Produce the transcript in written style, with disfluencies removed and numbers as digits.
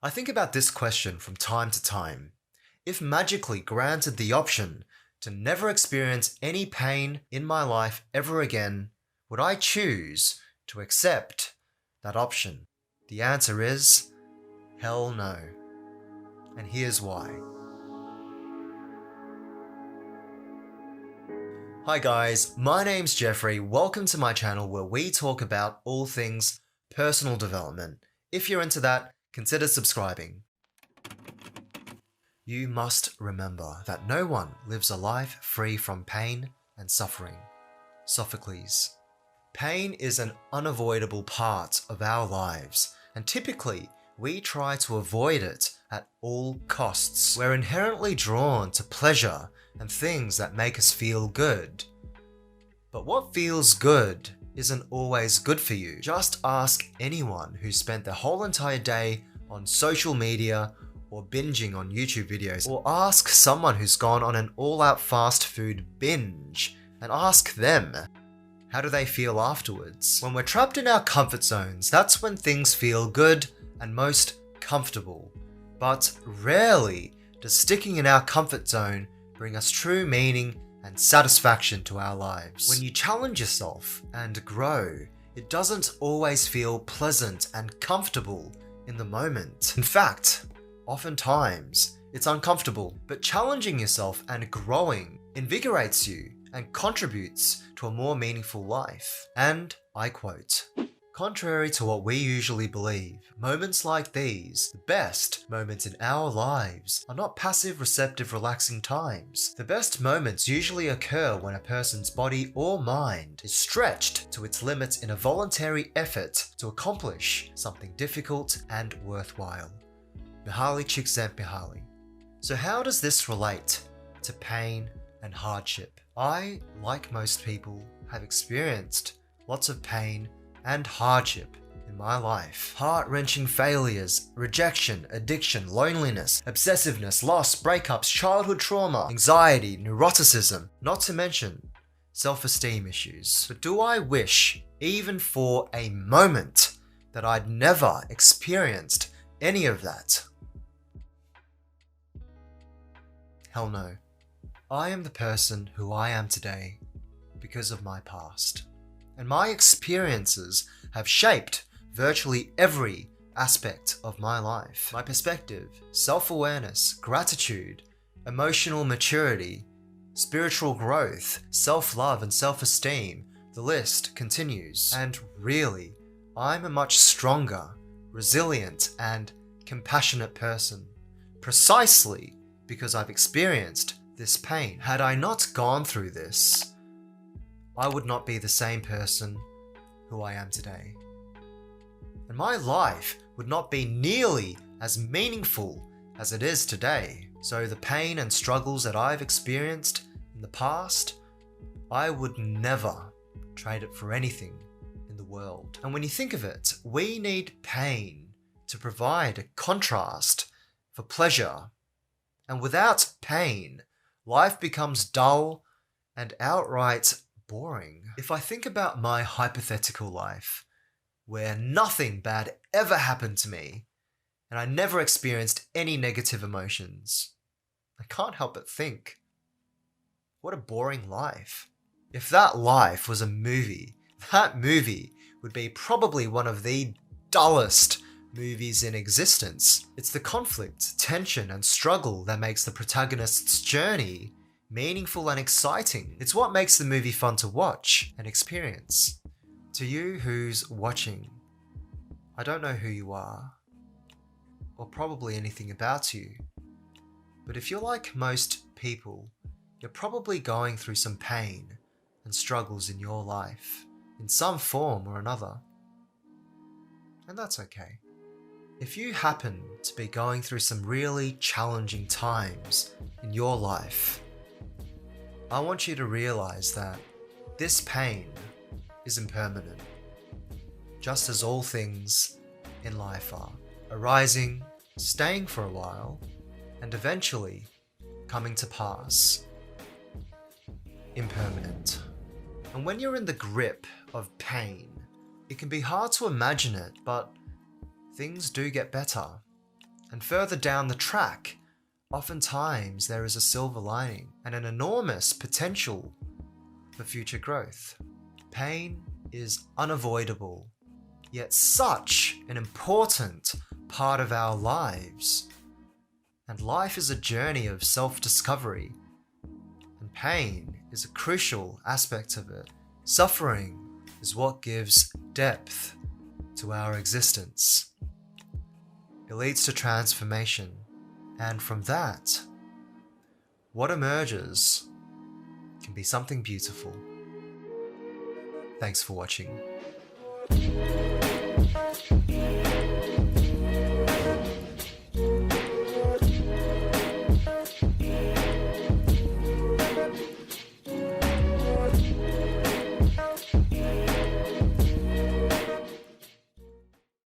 I think about this question from time to time. If magically granted the option to never experience any pain in my life ever again, would I choose to accept that option? The answer is hell no. And here's why. Hi guys, my name's Jeffrey. Welcome to my channel where we talk about all things personal development. If you're into that, consider subscribing. You must remember that no one lives a life free from pain and suffering. Sophocles. Pain is an unavoidable part of our lives, and typically we try to avoid it at all costs. We're inherently drawn to pleasure and things that make us feel good. But what feels good isn't always good for you. Just ask anyone who spent their whole entire day on social media or binging on YouTube videos, or ask someone who's gone on an all-out fast food binge and ask them, how do they feel afterwards? When we're trapped in our comfort zones, that's when things feel good and most comfortable. But rarely does sticking in our comfort zone bring us true meaning and satisfaction to our lives. When you challenge yourself and grow, it doesn't always feel pleasant and comfortable in the moment. In fact, oftentimes it's uncomfortable, but challenging yourself and growing invigorates you and contributes to a more meaningful life. And I quote, "Contrary to what we usually believe, moments like these, the best moments in our lives, are not passive, receptive, relaxing times. The best moments usually occur when a person's body or mind is stretched to its limits in a voluntary effort to accomplish something difficult and worthwhile." Mihaly Csikszentmihalyi. So how does this relate to pain and hardship? I, like most people, have experienced lots of pain and hardship in my life. Heart-wrenching failures, rejection, addiction, loneliness, obsessiveness, loss, breakups, childhood trauma, anxiety, neuroticism, not to mention self-esteem issues. But do I wish, even for a moment, that I'd never experienced any of that? Hell no. I am the person who I am today because of my past. And my experiences have shaped virtually every aspect of my life. My perspective, self-awareness, gratitude, emotional maturity, spiritual growth, self-love and self-esteem, the list continues. And really, I'm a much stronger, resilient and compassionate person, precisely because I've experienced this pain. Had I not gone through this, I would not be the same person who I am today. And my life would not be nearly as meaningful as it is today. So the pain and struggles that I've experienced in the past, I would never trade it for anything in the world. And when you think of it, we need pain to provide a contrast for pleasure. And without pain, life becomes dull and outright boring. If I think about my hypothetical life, where nothing bad ever happened to me, and I never experienced any negative emotions, I can't help but think, what a boring life. If that life was a movie, that movie would be probably one of the dullest movies in existence. It's the conflict, tension, and struggle that makes the protagonist's journey meaningful and exciting. It's what makes the movie fun to watch and experience. To you who's watching, I don't know who you are, or probably anything about you, but if you're like most people, you're probably going through some pain and struggles in your life, in some form or another. And that's okay. If you happen to be going through some really challenging times in your life, I want you to realize that this pain is impermanent, just as all things in life are, arising, staying for a while, and eventually coming to pass. Impermanent. And when you're in the grip of pain, it can be hard to imagine it, but things do get better. And further down the track, oftentimes there is a silver lining and an enormous potential for future growth. Pain is unavoidable, yet such an important part of our lives. And life is a journey of self-discovery, and pain is a crucial aspect of it. Suffering is what gives depth to our existence. It leads to transformation, and from that, what emerges can be something beautiful. Thanks for watching.